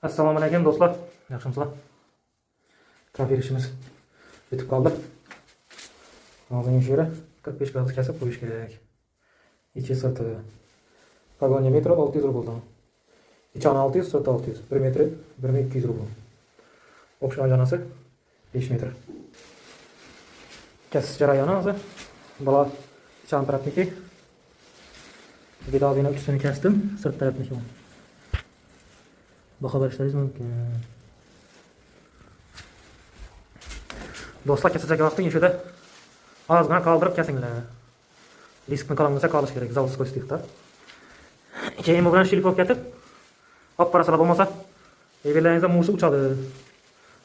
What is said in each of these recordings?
Assalomu alaykum do'stlar. Yaxshimisizlar? Kafir ishimiz bitib qoldi. Hozirgi shura 45 gradus kesib qo'yish kerak. İçi sırtı. Pagoniya metri 600 rubldan. İçani 600, sırtı 600. 1 metri 1200 rubl. O'qish aylanasi 5 metr. Kesish jarayoni hozir. Bular içan tarafniki. Vidalini uchini kesdim, sırt tarafniki. Bakarışlarınız mümkün. Do'stlar, kesecek vaqtda yeshida ozgina qoldirib kesinglar. Diskni qolmasa qolish kerak, zavodskiy stikda. Keyin bu bilan shilpov ketib, olib qarasalar bo'lmasa, evlaringizda mushi uchadi.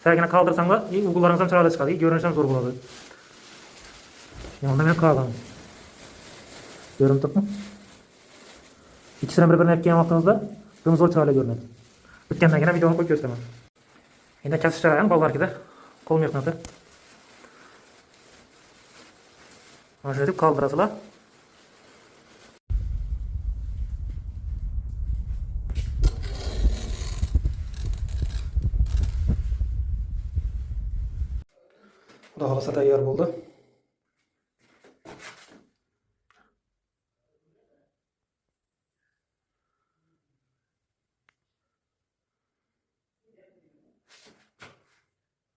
Sagina qoldirsanglar, uyg'ularingiz ham chiroyli chiqadi, ko'rinish ham zo'r bo'ladi. Yonda men qoldim. Ko'rinib turibmi? İkisini bir-birini yapgan vaqtingizda bu zo'r chiroyli ko'rinadi. O'tgandan keyin videoni qo'yib ko'rsataman. Endi kesish jarayoni bolalarga qo'l mehnati. Mana shunday deb qoldirasizlar. Xudo xolasa tayyor bo'ldi.